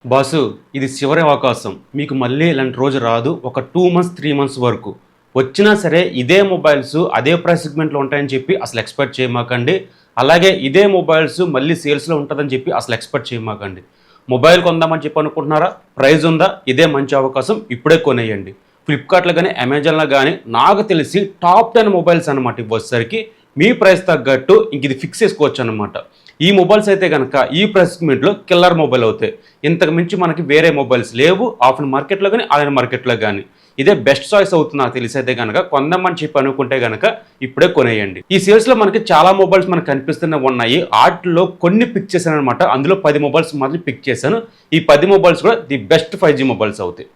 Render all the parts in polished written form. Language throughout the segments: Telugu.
బాసు, ఇది చివరి అవకాశం. మీకు మళ్ళీ ఇలాంటి రోజు రాదు. ఒక 2 మంత్స్, 3 మంత్స్ వరకు. వచ్చినా సరే ఇదే మొబైల్స్ అదే ప్రైస్ సెగ్మెంట్‌లో ఉంటాయని చెప్పి అసలు ఎక్స్‌పెక్ట్ చేయమాకండి. అలాగే ఇదే మొబైల్స్ మళ్ళీ సేల్స్‌లో ఉంటదని చెప్పి అసలు ఎక్స్‌పెక్ట్ చేయమాకండి. మొబైల్ కొందామని చెప్పి అనుకుంటున్నారా? ప్రైస్ ఉందా? ఇదే మంచి అవకాశం. ఇప్పుడే కొనేయండి. ఫ్లిప్‌కార్ట్‌లో గాని, అమెజాన్‌లో గాని నాకు తెలిసి టాప్ 10 మొబైల్స్ అనమాట ఇవొచ్చేసరికి. మీ ప్రైస్ తగ్గట్టు ఇంక ఇది ఫిక్స్ చేసుకోవచ్చనమాట. ఈ మొబైల్స్ అయితే గనక ఈ ప్రైస్ సెగ్మెంట్‌లో కిల్లర్ మొబైల్ అవుతాయి. ఇంతకు మించి మనకి వేరే మొబైల్స్ లేవు. ఆఫ్లైన్ మార్కెట్‌లో గాని, ఆన్‌లైన్ మార్కెట్‌లో గాని. ఇదే బెస్ట్ చాయిస్ అవుతుంది నాకు తెలిసైతే గనక. కొందామని చెప్పి అనుకుంటే గనక ఇప్పుడే కొనేయండి. ఈ సేల్స్‌లో మనకి చాలా మొబైల్స్ మనకు కనిపిస్తూనే ఉన్నాయి. ఆటిల్లో కొన్ని పిక్ చేశాననమాట. అందులో 10 మొబైల్స్ మాత్రం పిక్ చేశాను. ఈ 10 మొబైల్స్ కూడా ది బెస్ట్ 5G మొబైల్స్ అవుతాయి.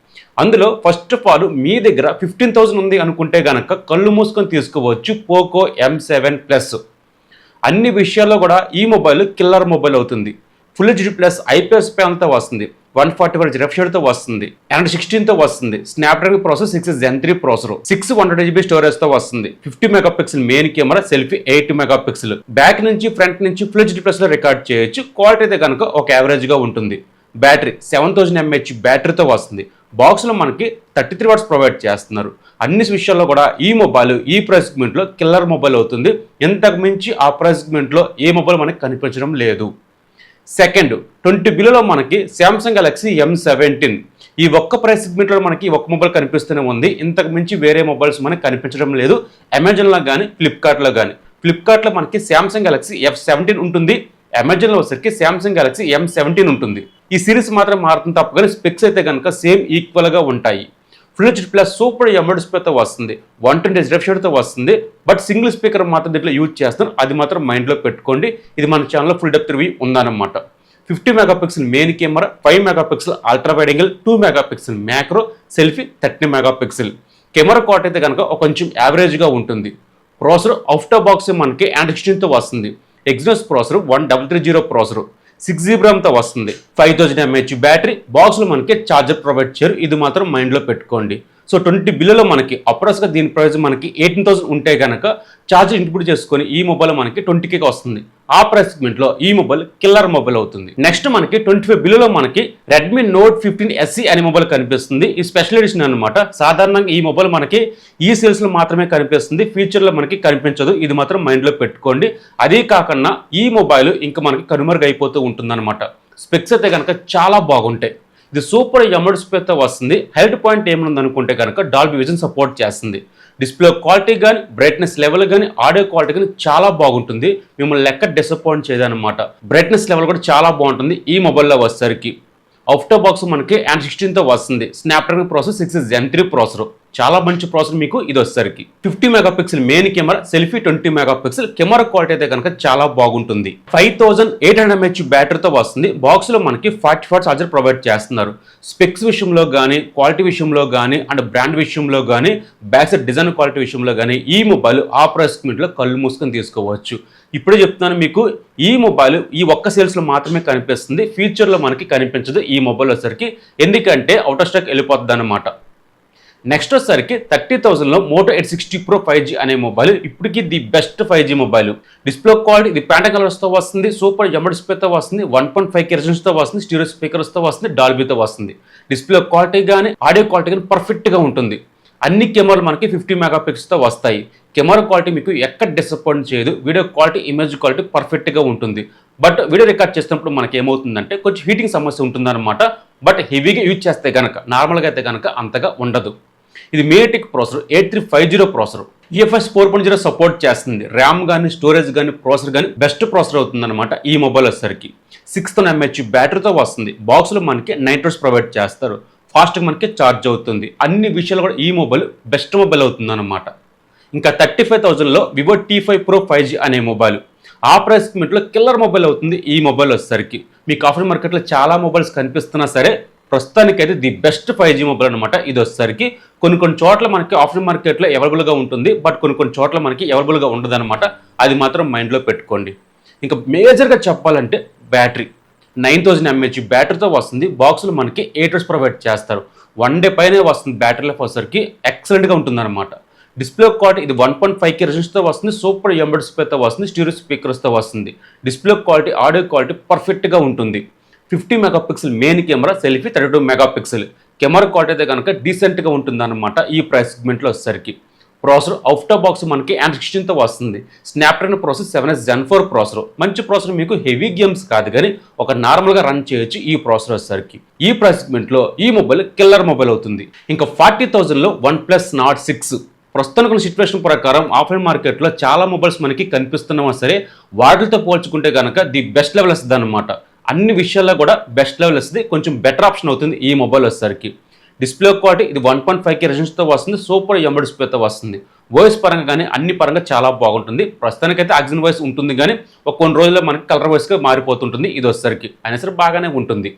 అందులో ఫస్ట్ ఆఫ్ ఆల్ మీ దగ్గర 15,000 ఉంది అనుకుంటే గనక కళ్ళు మూసుకొని తీసుకోవచ్చు పోకో M7 ప్లస్. అన్ని విషయాల్లో కూడా ఈ మొబైల్ కిల్లర్ మొబైల్ అవుతుంది. ఫుల్ హెచ్‌డి ప్లస్ ఐపీఎస్ ప్యానెల్‌తో వస్తుంది. 144 Hz రిఫ్రెష్‌తో వస్తుంది. అండ్ 16తో వస్తుంది. Snapdragon processor 6 Gen 3 processor. 128GB స్టోరేజ్తో వస్తుంది. 50 megapixel main camera, selfie 8 megapixel. Back నుంచి ఫ్రంట్ నుంచి ఫుల్ హెచ్‌డి ప్లస్‌లో రికార్డ్ చేయొచ్చు. క్వాలిటీ అయితే కనుక ఒక యావరేజ్‌గా ఉంటుంది. బ్యాటరీ 7000 mAh బ్యాటరీతో వస్తుంది. బాక్స్లో మనకి 33 వాట్స్ ప్రొవైడ్ చేస్తున్నారు. అన్ని విషయాల్లో కూడా ఈ మొబైల్ ఈ ప్రైస్ సెగ్మెంట్లో కిల్లర్ మొబైల్ అవుతుంది. ఇంతకు మించి ఆ ప్రైస్ సెగ్మెంట్లో ఏ మొబైల్ మనకి కనిపించడం లేదు. సెకండ్ 20 బిలోలో మనకి శాంసంగ్ గెలాక్సీ M17. ఈ ఒక్క ప్రైస్ సెగ్మెంట్లో మనకి ఒక్క మొబైల్ కనిపిస్తూనే ఉంది. ఇంతకు మించి వేరే మొబైల్స్ మనకి కనిపించడం లేదు. అమెజాన్లో కానీ ఫ్లిప్కార్ట్లో కానీ. ఫ్లిప్కార్ట్లో మనకి శాంసంగ్ గెలాక్సీ F17 ఉంటుంది. అమెజాన్లో వచ్చేసరికి శాంసంగ్ గెలాక్సీ M17 ఉంటుంది. ఈ సిరీస్ మాత్రం మారుతుంది తప్ప కానీ స్పెక్స్ అయితే కనుక సేమ్ ఈక్వల్గా ఉంటాయి. ఫుల్ హెచ్‌డి ప్లస్ సూపర్ ఎమోల్డ్ డిస్ప్లేతో వస్తుంది. 120 Hz రిఫ్రెష్‌తో వస్తుంది. బట్ సింగిల్ స్పీకర్ మాత్రం దీంట్లో యూజ్ చేస్తాను. అది మాత్రం మైండ్లో పెట్టుకోండి. ఇది మన ఛానల్లో ఫుల్ డెప్త్ రివ్యూ ఉందన్నమాట. 50 megapixel main camera, 5 megapixel ultra wide angle, 2 megapixel macro, selfie 30 megapixel. Camera quality అయితే కనుక కొంచెం యావరేజ్గా ఉంటుంది. ప్రాసెసర్ అవుట్ ఆఫ్ బాక్స్ మనకి Android 16తో వస్తుంది. Exynos processor 1330 processor. 6GB ర్యామ్తో వస్తుంది. 5000 mAh బ్యాటరీ. బాక్స్లో మనకి ఛార్జర్ ప్రొవైడ్ చేయరు. ఇది మాత్రం మైండ్లో పెట్టుకోండి. సో 20 బిలోలో మనకి అప్రాక్స్గా దీని ప్రైస్ మనకి 18,000 ఉంటే కనుక ఛార్జర్ ఇంక్లూడ్ చేసుకొని ఈ మొబైల్ మనకి 20K వస్తుంది. ఆ ప్రైస్ సెగ్మెంట్లో ఈ మొబైల్ కిల్లర్ మొబైల్ అవుతుంది. నెక్స్ట్ మనకి 25 బిలోలో మనకి రెడ్మీ నోట్ 15 SE అనే మొబైల్ కనిపిస్తుంది. ఈ స్పెషల్ ఎడిషన్ అనమాట. సాధారణంగా ఈ మొబైల్ మనకి ఈ సేల్స్లో మాత్రమే కనిపిస్తుంది. ఫ్యూచర్లో మనకి కనిపించదు. ఇది మాత్రం మైండ్లో పెట్టుకోండి. అదే కాకుండా ఈ మొబైల్ ఇంకా మనకి కనుమరుగైపోతూ ఉంటుందన్నమాట. స్పెక్స్ అయితే కనుక చాలా బాగుంటాయి. ఇది సూపర్ ఎమోల్డ్ డిస్ప్లేతో వస్తుంది. హైలైట్ పాయింట్ ఏముంది అనుకుంటే కనుక డాల్బీ విజన్ సపోర్ట్ చేస్తుంది. డిస్ప్లే క్వాలిటీ కానీ, బ్రైట్నెస్ లెవెల్ కానీ, ఆడియో క్వాలిటీ కానీ చాలా బాగుంటుంది. మిమ్మల్ని లెక్క డిసప్పాయింట్ చేయదన్నమాట. బ్రైట్నెస్ లెవెల్ కూడా చాలా బాగుంటుంది ఈ మొబైల్లో వచ్చేసరికి. అవుట్ ఆఫ్ బాక్స్ మనకి Android 16తో వస్తుంది. Snapdragon processor 6 Gen 3 processor. చాలా మంచి ప్రాసెసర్ మీకు ఇది వచ్చేసరికి. 50 megapixel main camera, selfie 20 megapixel. Camera quality అయితే కనుక చాలా బాగుంటుంది. 5800 mAh బ్యాటరీతో వస్తుంది. బాక్స్లో మనకి 40 వాట్స్ ఛార్జర్ ప్రొవైడ్ చేస్తున్నారు. స్పెక్స్ విషయంలో కానీ, క్వాలిటీ విషయంలో కానీ, అండ్ బ్రాండ్ విషయంలో కానీ, బ్యాక్ సైడ్ డిజైన్ క్వాలిటీ విషయంలో కానీ ఈ మొబైల్ ఆ ప్రైస్ సెగ్మెంట్లో కళ్ళు మూసుకొని తీసుకోవచ్చు. ఇప్పుడే చెప్తున్నాను మీకు, ఈ మొబైల్ ఈ ఒక్క సేల్స్లో మాత్రమే కనిపిస్తుంది. ఫ్యూచర్లో మనకి కనిపించదు ఈ మొబైల్ వచ్చేసరికి. ఎందుకంటే అవుట్ ఆఫ్ స్టాక్ వెళ్ళిపోతుంది అనమాట. నెక్స్ట్ వచ్చేసరికి 30,000లో మోటో ఎయిట్ 60 Pro 5G అనే మొబైల్ ఇప్పటికీ the best 5G mobile. Display quality ఇది ప్యాంటా కలర్స్తో వస్తుంది. సూపర్ ఎమోల్డ్ డిస్ప్లేతో వస్తుంది. 1.5K రెజల్యూషన్తో వస్తుంది. స్టీరియో స్పీకర్స్తో వస్తుంది. డాల్బీతో వస్తుంది. డిస్ప్లే క్వాలిటీ కానీ, ఆడియో క్వాలిటీ కానీ పర్ఫెక్ట్గా ఉంటుంది. అన్ని కెమెరాలు మనకి 50 మెగాపిక్సెల్తో వస్తాయి. కెమెరా క్వాలిటీ మీకు ఎక్కడ డిసప్పాయింట్ చేయదు. వీడియో క్వాలిటీ, ఇమేజ్ క్వాలిటీ పర్ఫెక్ట్గా ఉంటుంది. బట్ వీడియో రికార్డ్ చేసినప్పుడు మనకి ఏమవుతుందంటే కొంచెం హీటింగ్ సమస్య ఉంటుందన్నమాట. బట్ హెవీగా యూజ్ చేస్తే కనుక, నార్మల్గా అయితే కనుక అంతగా ఉండదు. ఇది మేటిక్ ప్రాసెసర్ 8350 ప్రాసెసర్. UFS 4.0 సపోర్ట్ చేస్తుంది. ర్యామ్ కానీ, స్టోరేజ్ కానీ, ప్రాసెసర్ కానీ బెస్ట్ ప్రాసెసర్ అవుతుందన్నమాట ఈ మొబైల్ వచ్చేసరికి. 6000 mAh బ్యాటరీతో వస్తుంది. బాక్స్లో మనకి 9 వాట్స్ ప్రొవైడ్ చేస్తారు. ఫాస్ట్గా మనకి ఛార్జ్ అవుతుంది. అన్ని విషయాలు కూడా ఈ మొబైల్ బెస్ట్ మొబైల్ అవుతుందన్నమాట. ఇంకా 35,000లో వివో T5 Pro 5G అనే మొబైల్. ఆ ప్రైస్ సెగ్మెంట్లో కిల్లర్ మొబైల్ అవుతుంది ఈ మొబైల్ వచ్చేసరికి. మీకు ఆఫ్లైన్ మార్కెట్లో చాలా మొబైల్స్ కనిపిస్తున్నా సరే ప్రస్తుతానికైతే ది బెస్ట్ 5G మొబైల్ అనమాట ఇది వచ్చేసరికి. కొన్ని చోట్ల మనకి ఆఫ్లైన్ మార్కెట్లో అవైలబుల్గా ఉంటుంది. బట్ కొన్ని చోట్ల మనకి అవైలబుల్గా ఉండదు అనమాట. అది మాత్రం మైండ్లో పెట్టుకోండి. ఇంకా మేజర్గా చెప్పాలంటే బ్యాటరీ 9000 mAh బ్యాటరీతో వస్తుంది. బాక్స్లో మనకి 8 వాట్స్ ప్రొవైడ్ చేస్తారు. 1 డే పైనే వస్తుంది బ్యాటరీ లైఫ్ వచ్చేసరికి. ఎక్సలెంట్గా ఉంటుందన్నమాట. డిస్ప్లే క్వాలిటీ ఇది 1.5K రెజల్యూషన్తో వస్తుంది. సూపర్ ఎమోల్డ్ డిస్ప్లేతో వస్తుంది. స్టీరియో స్పీకర్స్తో వస్తుంది. డిస్ప్లే క్వాలిటీ, ఆడియో క్వాలిటీ పర్ఫెక్ట్గా ఉంటుంది. 50 megapixel main camera, selfie 32 megapixel camera quality అయితే కనుక డీసెంట్గా ఉంటుందన్నమాట ఈ ప్రైస్ సెగ్మెంట్లో వచ్చేసరికి. ప్రాసెసర్ అవుట్ ఆఫ్ బాక్స్ మనకి N16తో వస్తుంది. Snapdragon processor 7S Gen 4 processor. మంచి ప్రాసెసర్, మీకు హెవీ గేమ్స్ కాదు కానీ ఒక నార్మల్గా రన్ చేయొచ్చు ఈ ప్రాసెసర్ వచ్చేసరికి. ఈ ప్రైస్ సెగ్మెంట్లో ఈ మొబైల్ కిల్లర్ మొబైల్ అవుతుంది. ఇంకా 40,000లో OnePlus Nord 6. ప్రస్తుతానికి ఉన్న సిచ్యువేషన్ ప్రకారం ఆఫ్లైన్ మార్కెట్లో చాలా మొబైల్స్ మనకి కనిపిస్తున్నా సరే వాటితో పోల్చుకుంటే కనుక ది బెస్ట్ లెవెల్ వస్తుంది అనమాట. అన్ని విషయాల్లో కూడా బెస్ట్ లెవెల్ వస్తుంది. కొంచెం బెటర్ ఆప్షన్ అవుతుంది ఈ మొబైల్ వచ్చేసరికి. డిస్ప్లే క్వాలిటీ ఇది 1.5K రెజల్యూషన్తో వస్తుంది. సూపర్ AMOLED డిస్ప్లేతో వస్తుంది. వాయిస్ పరంగా కానీ అన్ని పరంగా చాలా బాగుంటుంది. ప్రస్తుతానికైతే ఆక్సిజన్ వాయిస్ ఉంటుంది కానీ కొన్ని రోజుల్లో మనకి కలర్ వాయిస్గా మారిపోతుంటుంది ఇది వచ్చేసరికి. అయినా సరే బాగానే ఉంటుంది.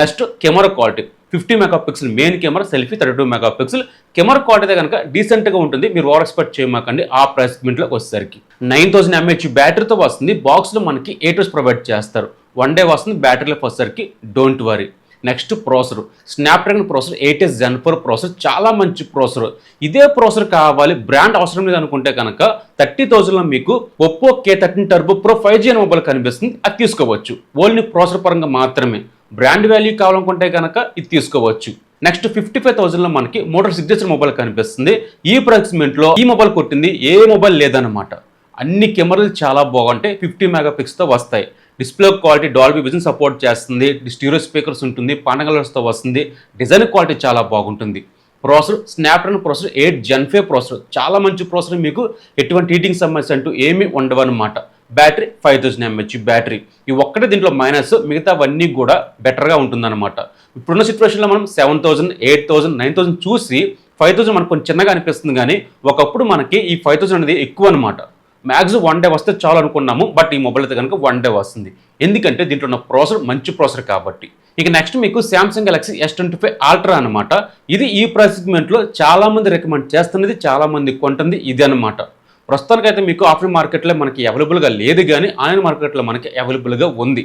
Next camera quality 50 megapixel main camera, selfie 32 megapixel camera quality అయితే కనుక డీసెంట్గా ఉంటుంది. మీరు ఓవర్ ఎక్స్పెక్ట్ చేయమాకండి ఆ ప్రైస్ సెగ్మెంట్లోకి వచ్చేసరికి. 9000 mAh బ్యాటరీతో వస్తుంది. బాక్స్లో మనకి 8 hours ప్రొవైడ్ చేస్తారు. 1 day వస్తుంది. బ్యాటరీలో వచ్చేసరికి don't worry. Next processor Snapdragon processor 8S Gen 4 processor, చాలా మంచి ప్రాసెసర్. ఇదే ప్రాసెసర్ కావాలి, బ్రాండ్ అవసరం లేదు అనుకుంటే కనుక 30,000లో మీకు Oppo K13 turbo pro 5G mobile కనిపిస్తుంది. అది తీసుకోవచ్చు. ఓన్లీ ప్రాసెసర్ పరంగా మాత్రమే. బ్రాండ్ వాల్యూ కావాలనుకుంటే కనుక ఇది తీసుకోవచ్చు. నెక్స్ట్ 55,000లో మనకి మోటో సిగ్నేచర్ మొబైల్ కనిపిస్తుంది. ఈ ప్రైస్ సెగ్మెంట్లో ఈ మొబైల్ కొట్టింది ఏ మొబైల్ లేదన్నమాట. అన్ని కెమెరాలు చాలా బాగుంటాయి. 50 మెగాపిక్సెల్తో వస్తాయి. Display quality Dolby vision support చేస్తుంది. స్టీరియో స్పీకర్స్ ఉంటుంది. పానగలర్స్తో వస్తుంది. డిజైన్ క్వాలిటీ చాలా బాగుంటుంది. Processor Snapdragon processor 8 Gen 5 processor, చాలా మంచి ప్రాసెసర్. మీకు ఎటువంటి హీటింగ్ సమస్య అంటూ ఏమీ ఉండవన్నమాట. Battery 5000 mAh battery. ఈ ఒక్కటే దీంట్లో మైనస్, మిగతావన్నీ కూడా బెటర్గా ఉంటుందన్నమాట. ఇప్పుడున్న సిచ్యువేషన్లో మనం 7,000, 8,000, 9,000 చూసి 5,000 మనకు కొంచెం చిన్నగా అనిపిస్తుంది కానీ ఒకప్పుడు మనకి ఈ 5,000 అనేది ఎక్కువ అనమాట. మ్యాక్సిమం 1 day వస్తే చాలు అనుకున్నాము. బట్ ఈ మొబైల్ అయితే కనుక 1 day వస్తుంది. ఎందుకంటే దీంట్లో ఉన్న ప్రాసెసర్ మంచి ప్రాసెసర్ కాబట్టి. ఇక నెక్స్ట్ మీకు Samsung Galaxy S25 Ultra అనమాట. ఇది ఈ ప్రైస్ సెగ్మెంట్లో చాలా మంది రికమెండ్ చేస్తున్నది, చాలా మంది కొంటుంది ఇది అనమాట. ప్రస్తుతానికైతే మీకు ఆఫ్లైన్ మార్కెట్లో మనకి అవైలబుల్గా లేదు కానీ ఆన్లైన్ మార్కెట్లో మనకి అవైలబుల్గా ఉంది.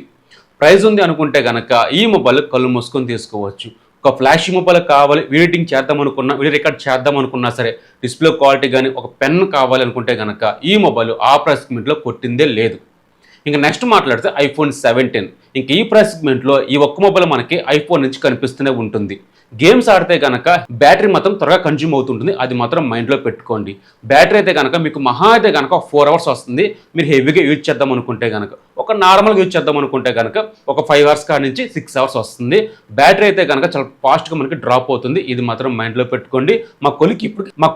ప్రైస్ ఉంది అనుకుంటే కనుక ఈ మొబైల్ కళ్ళు మూసుకొని తీసుకోవచ్చు. ఒక ఫ్లాష్ మొబైల్ కావాలి, ఎడిటింగ్ చేద్దాం అనుకున్నా, వీడియో రికార్డ్ చేద్దాం అనుకున్నా సరే, డిస్ప్లే క్వాలిటీ కానీ ఒక పెన్ కావాలి అనుకుంటే కనుక ఈ మొబైల్ ఆ ప్రైస్ సెగ్మెంట్లో కొట్టిందే లేదు. ఇంకా నెక్స్ట్ మాట్లాడితే iPhone 17. ఇంక ఈ ప్రైస్ సెగ్మెంట్లో ఈ ఒక్క మొబైల్ మనకి iPhone నుంచి కనిపిస్తూనే ఉంటుంది. గేమ్స్ ఆడితే కనుక బ్యాటరీ మాత్రం త్వరగా కన్జ్యూమ్ అవుతుంటుంది. అది మాత్రం మైండ్లో పెట్టుకోండి. బ్యాటరీ అయితే కనుక మీకు మహా అయితే కనుక 4 hours వస్తుంది. మీరు హెవీగా యూజ్ చేద్దాం అనుకుంటే కనుక, ఒక నార్మల్గా యూజ్ చేద్దాం అనుకుంటే కనుక ఒక 5 hours కాడి నుంచి 6 hours వస్తుంది. బ్యాటరీ అయితే కనుక చాలా ఫాస్ట్గా మనకి డ్రాప్ అవుతుంది. ఇది మాత్రం మైండ్లో పెట్టుకోండి. మా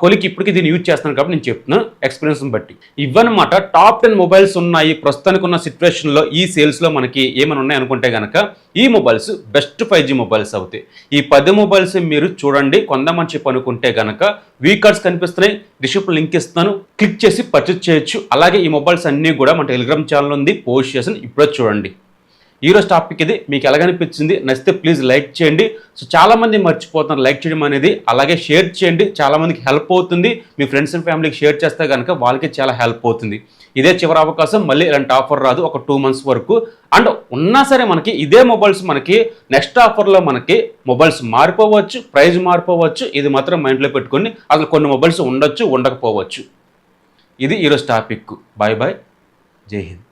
కొలికి ఇప్పటికి దీన్ని యూజ్ చేస్తున్నాను కాబట్టి నేను చెప్తున్నాను ఎక్స్పీరియన్స్ బట్టి. ఇవన్నమాట టాప్ 10 మొబైల్స్ ఉన్నాయి ప్రస్తుతానికి ఉన్న సిచ్యువేషన్లో. ఈ సేల్స్లో మనకి ఏమైనా ఉన్నాయి అనుకుంటే కనుక ఈ మొబైల్స్ బెస్ట్ 5G మొబైల్స్ అవుతాయి. ఈ 10 మొబైల్స్ మీరు చూడండి, కొందామని చెప్పి అనుకుంటే కనుక వీ కార్డ్స్ కనిపిస్తున్నాయి, డిస్క్రిప్షన్ లింక్ ఇస్తాను, క్లిక్ చేసి పర్చేస్ చేయొచ్చు. అలాగే ఈ మొబైల్స్ అన్నీ కూడా మన టెలిగ్రామ్ ఛానల్ ఉంది, పోస్ట్ చేసాను, ఇప్పుడే చూడండి. ఈరోజు టాపిక్ ఇది. మీకు ఎలాగనిపించింది? నచ్చితే ప్లీజ్ లైక్ చేయండి. సో చాలామంది మర్చిపోతున్నారు లైక్ చేయడం అనేది. అలాగే షేర్ చేయండి, చాలామందికి హెల్ప్ అవుతుంది. మీ ఫ్రెండ్స్ అండ్ ఫ్యామిలీకి షేర్ చేస్తే కనుక వాళ్ళకి చాలా హెల్ప్ అవుతుంది. ఇదే చివరి అవకాశం, మళ్ళీ ఇలాంటి ఆఫర్ రాదు ఒక 2 months వరకు. అండ్ ఉన్నా సరే మనకి ఇదే మొబైల్స్ మనకి నెక్స్ట్ ఆఫర్లో మనకి మొబైల్స్ మారిపోవచ్చు, ప్రైస్ మారిపోవచ్చు. ఇది మాత్రం మైండ్లో పెట్టుకొని అసలు కొన్ని మొబైల్స్ ఉండొచ్చు, ఉండకపోవచ్చు. ఇది ఈరోజు టాపిక్. బాయ్ బాయ్, జై హింద్.